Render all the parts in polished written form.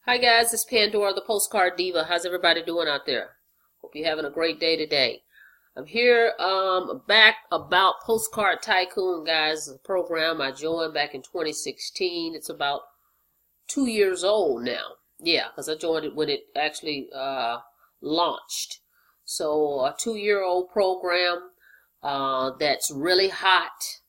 Hi guys, it's Pandora, the Postcard Diva. How's everybody doing out there? Hope you're having a great day today. I'm here back about Postcard Tycoon, guys. The program I joined back in 2016. It's about 2 years old now. Yeah, because I joined it when it actually launched. So a 2-year-old program that's really hot.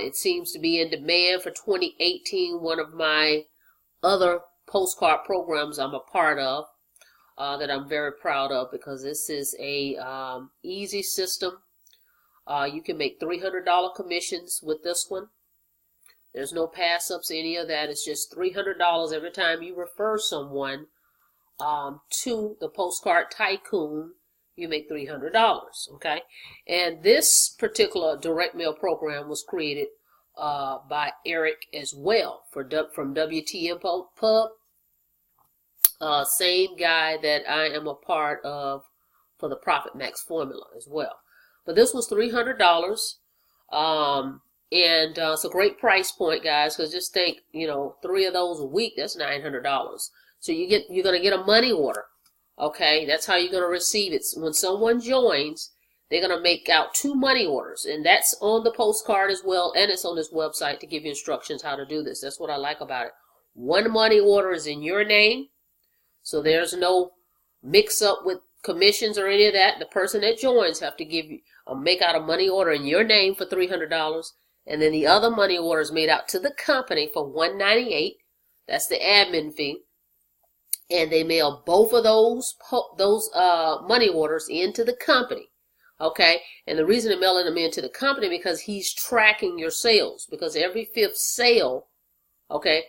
It seems to be in demand for 2018. One of my other postcard programs I'm a part of that I'm very proud of, because this is a easy system. You can make $300 commissions with this one. There's no pass-ups, any of that. It's just $300 every time you refer someone to the Postcard Tycoon. You make $300, okay? And this particular direct mail program was created by Eric as well from WTM Pub. Same guy that I am a part of for the Profit Max formula as well. But this was $300. And it's a great price point, guys, because just think, 3 of those a week, that's $900. So you're going to get a money order. Okay, that's how you're going to receive it. When someone joins, they're going to make out 2 money orders, and that's on the postcard as well, and it's on this website to give you instructions how to do this. That's what I like about it. 1 money order is in your name, so there's no mix-up with commissions or any of that. The person that joins have to give you make out a money order in your name for $300, and then the other money order is made out to the company for $198. That's the admin fee. And they mail both of those money orders into the company, okay? And the reason they're mailing them into the company because he's tracking your sales. Because every 5th sale, okay,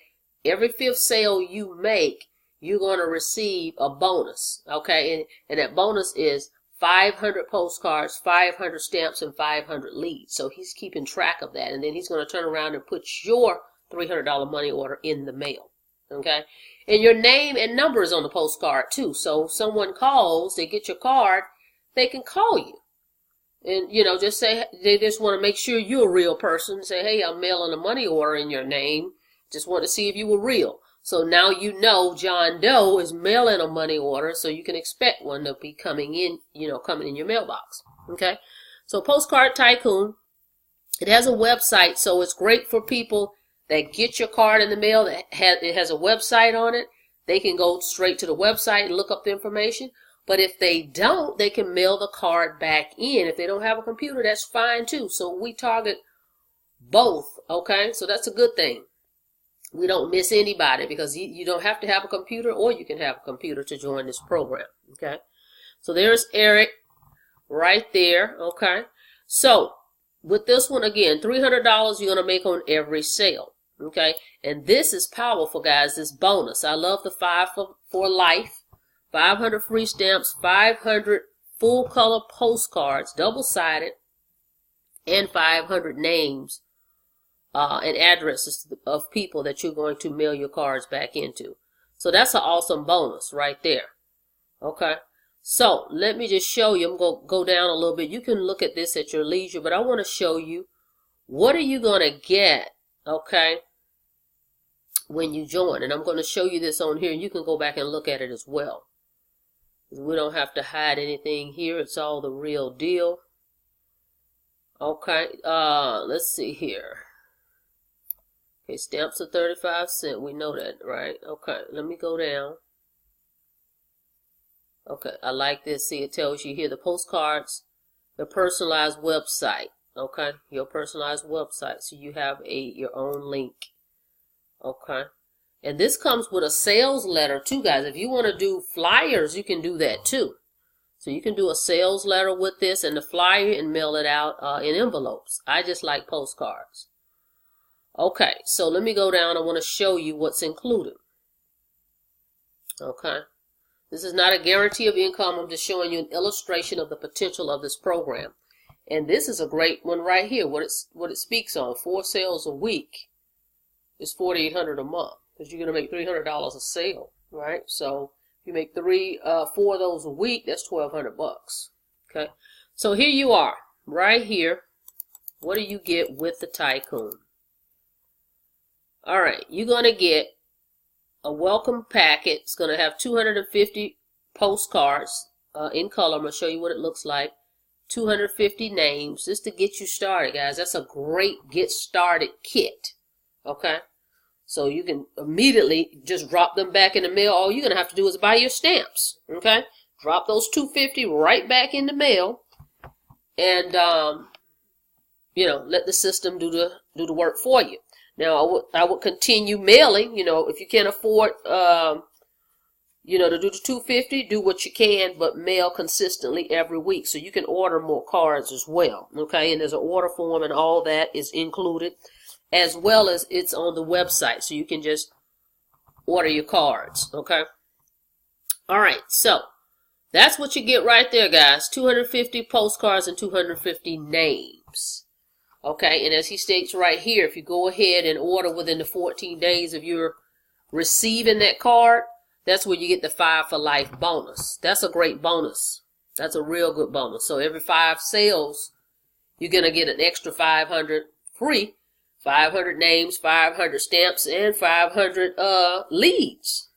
every 5th sale you make, you're going to receive a bonus, okay? And that bonus is 500 postcards, 500 stamps, and 500 leads. So he's keeping track of that, and then he's going to turn around and put your $300 money order in the mail, okay? And your name and number is on the postcard too. So if someone calls, they get your card, they can call you. And, just say, they just want to make sure you're a real person. Say, hey, I'm mailing a money order in your name. Just want to see if you were real. So now you know John Doe is mailing a money order, so you can expect one to be coming in, coming in your mailbox. Okay? So Postcard Tycoon, it has a website, so it's great for people that get your card in the mail. It has a website on it. They can go straight to the website and look up the information. But if they don't, they can mail the card back in. If they don't have a computer, that's fine too. So we target both, okay? So that's a good thing. We don't miss anybody, because you don't have to have a computer, or you can have a computer to join this program, okay? So there's Eric right there, okay? So with this one, again, $300 you're going to make on every sale, okay? And this is powerful, guys, this bonus. I love the 5 for life, 500 free stamps, 500 full-color postcards, double-sided, and 500 names and addresses of people that you're going to mail your cards back into. So that's an awesome bonus right there, okay? So let me just show you. I'm going to go down a little bit. You can look at this at your leisure, but I want to show you what are you going to get, okay, when you join. And I'm going to show you this on here, and you can go back and look at it as well. We don't have to hide anything here. It's all the real deal. Okay, let's see here. Okay, stamps are 35 cents. We know that, right? Okay, let me go down. Okay, I like this. See, it tells you here the postcards, the personalized website. Okay, your personalized website. So you have your own link. Okay, and this comes with a sales letter too, guys. If you want to do flyers, you can do that too. So you can do a sales letter with this and the flyer and mail it out in envelopes. I just like postcards. Okay, so let me go down. I want to show you what's included. Okay. This is not a guarantee of income. I'm just showing you an illustration of the potential of this program. And this is a great one right here. What it speaks on. 4 sales a week is $4,800 a month, because you're going to make $300 a sale, right? So if you make 4 of those a week, that's $1,200. Okay. So here you are, right here. What do you get with the Tycoon? All right, you're going to get a welcome packet. It's going to have 250 postcards in color. I'm going to show you what it looks like. 250 names just to get you started, guys. That's a great get started kit. Okay, so you can immediately just drop them back in the mail. All you're gonna have to do is buy your stamps. Okay, drop those 250 right back in the mail, and you know, let the system do the work for you. Now I would continue mailing. You know, if you can't afford you know, to do the 250, do what you can, but mail consistently every week. So you can order more cards as well. Okay, and there's an order form and all that is included, as well as it's on the website. So you can just order your cards. Okay. All right. So that's what you get right there, guys. 250 postcards and 250 names. Okay. And as he states right here, if you go ahead and order within the 14 days of your receiving that card, that's where you get the 5 for life bonus. That's a great bonus. That's a real good bonus. So every 5 sales, you're going to get an extra 500 free. 500 names, 500 stamps, and 500 leads.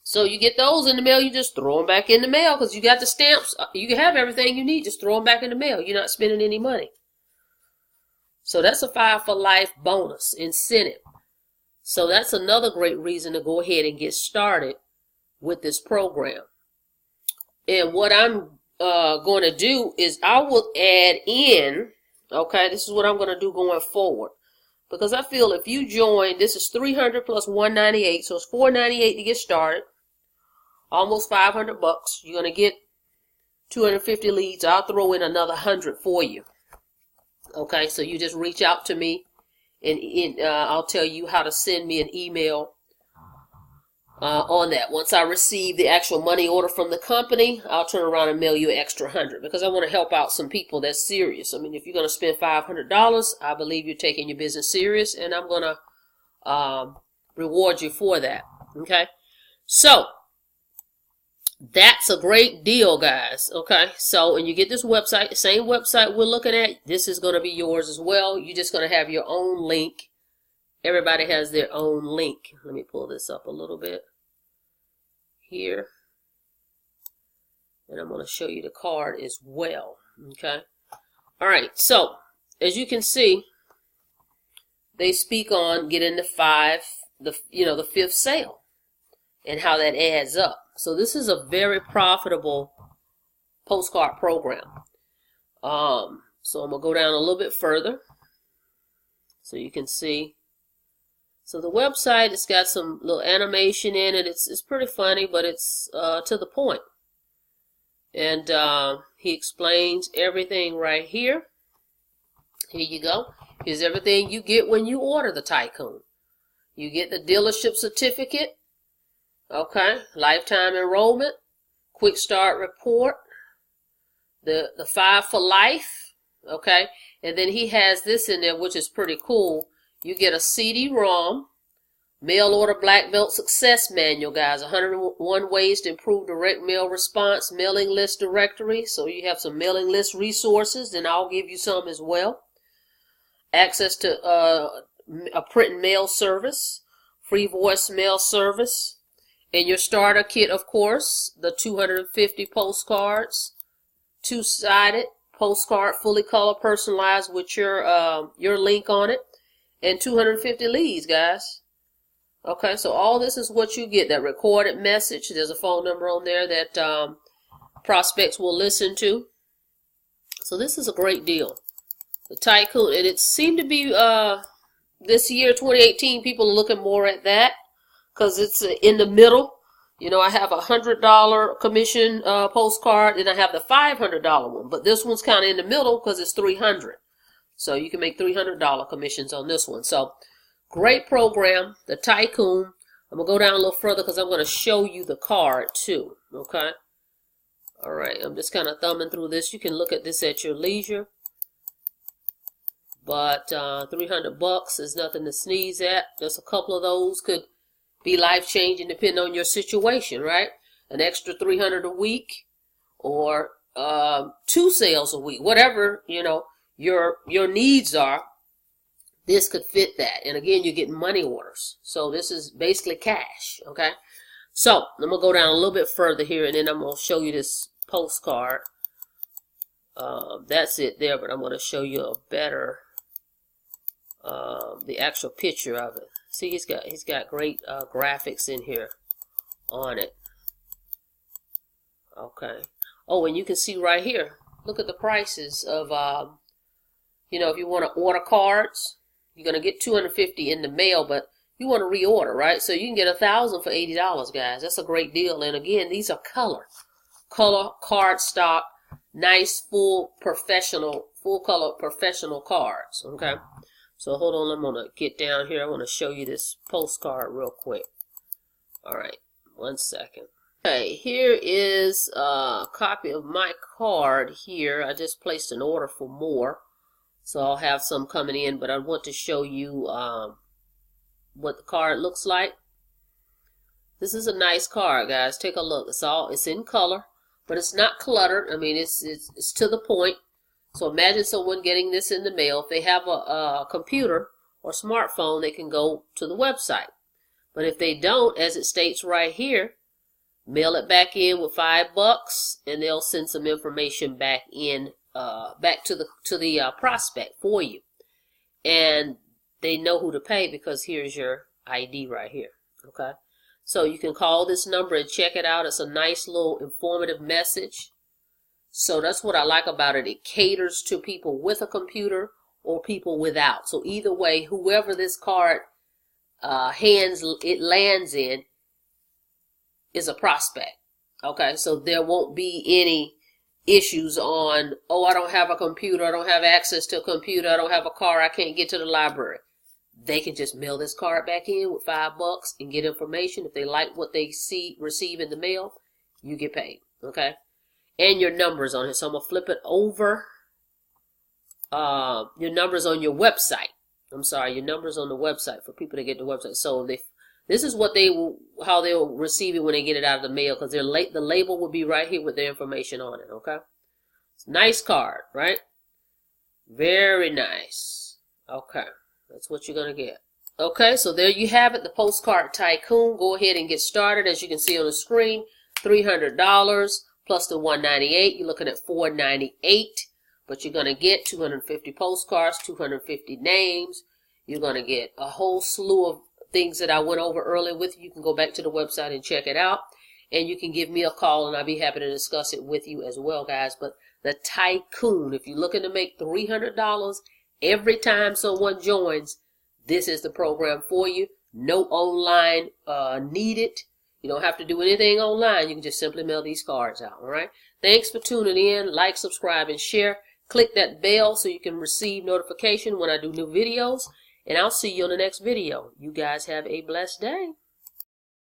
So you get those in the mail, you just throw them back in the mail because you got the stamps. You can have everything you need. Just throw them back in the mail. You're not spending any money. So that's a 5 for life bonus incentive. So that's another great reason to go ahead and get started with this program. And what I'm going to do is I will add in, okay, this is what I'm going to do going forward. Because I feel if you join, this is 300 plus 198, so it's 498 to get started. Almost 500 bucks. You're going to get 250 leads. I'll throw in another 100 for you. Okay, so you just reach out to me. And I'll tell you how to send me an email on that. Once I receive the actual money order from the company, I'll turn around and mail you an extra 100 because I want to help out some people that's serious. I mean, if you're going to spend $500, I believe you're taking your business serious, and I'm going to reward you for that. Okay, so that's a great deal, guys. Okay, so and you get this website, the same website we're looking at. This is going to be yours as well. You're just going to have your own link. Everybody has their own link. Let me pull this up a little bit here, and I'm going to show you the card as well. Okay, all right. So as you can see, they speak on getting the 5, the 5th sale, and how that adds up. So this is a very profitable postcard program. So I'm going to go down a little bit further so you can see. So the website, it's got some little animation in it. It's pretty funny, but it's to the point. And he explains everything right here. Here you go. Here's everything you get when you order the Tycoon. You get the dealership certificate. Okay, lifetime enrollment, quick start report, the 5 for life, okay, and then he has this in there, which is pretty cool. You get a CD-ROM, mail order black belt success manual, guys, 101 ways to improve direct mail response, mailing list directory, so you have some mailing list resources, and I'll give you some as well. Access to a print and mail service, free voicemail service. And your starter kit, of course, the 250 postcards, 2-sided postcard, fully color personalized with your link on it, and 250 leads, guys. Okay, so all this is what you get. That recorded message. There's a phone number on there that prospects will listen to. So this is a great deal. The Tycoon, and it seemed to be this year, 2018, people are looking more at that. Because it's in the middle. You know, I have a $100 commission postcard, and I have the $500 one. But this one's kind of in the middle because it's $300. So you can make $300 commissions on this one. So great program, the Tycoon. I'm going to go down a little further because I'm going to show you the card too. Okay. All right. I'm just kind of thumbing through this. You can look at this at your leisure. But 300 bucks is nothing to sneeze at. Just a couple of those could be life-changing depending on your situation, right? An extra 300 a week or 2 sales a week, whatever, you know, your needs are. this could fit that. And again, you're getting money orders. So this is basically cash, okay? So I'm going to go down a little bit further here, and then I'm going to show you this postcard. That's it there, but I'm going to show you a better, the actual picture of it. See, he's got great graphics in here on it. Okay. Oh, and you can see right here, look at the prices of, you know, if you want to order cards, you're going to get $250 in the mail, but you want to reorder, right? So you can get 1,000 for $80, guys. That's a great deal. And again, these are color card stock, nice full color professional cards. Okay. So hold on, I'm going to get down here. I want to show you this postcard real quick. All right, 1 second. Okay, here is a copy of my card here. I just placed an order for more, so I'll have some coming in, but I want to show you what the card looks like. This is a nice card, guys. Take a look. It's in color, but it's not cluttered. I mean, it's to the point. So imagine someone getting this in the mail. If they have a computer or smartphone, they can go to the website. But if they don't, as it states right here, mail it back in with $5, and they'll send some information back in, back to the prospect for you, and they know who to pay because here's your ID right here. Okay, so you can call this number and check it out. It's a nice little informative message. So that's what I like about it. It caters to people with a computer or people without. So either way, whoever this card lands in is a prospect. Okay, so there won't be any issues on, oh, I don't have a computer, I don't have access to a computer, I don't have a car, I can't get to the library. They can just mail this card back in with $5 and get information. If they like what they receive in the mail, you get paid. Okay, and your numbers on it. So I'm gonna flip it over. Your numbers on your website. I'm sorry, your numbers on the website for people to get the website. So this is what how they'll receive it when they get it out of the mail, because the label will be right here with their information on it. Okay, it's a nice card, right? Very nice. Okay, that's what you're gonna get. Okay, so there you have it, the Postcard Tycoon. Go ahead and get started. As you can see on the screen, $300 plus the $198. You're looking at $498. But you're going to get 250 postcards, 250 names. You're going to get a whole slew of things that I went over earlier with you. You can go back to the website and check it out. And you can give me a call, and I'll be happy to discuss it with you as well, guys. But the Tycoon, if you're looking to make $300 every time someone joins, this is the program for you. No online needed. You don't have to do anything online. You can just simply mail these cards out, all right? Thanks for tuning in. Like, subscribe, and share. Click that bell so you can receive notification when I do new videos. And I'll see you on the next video. You guys have a blessed day.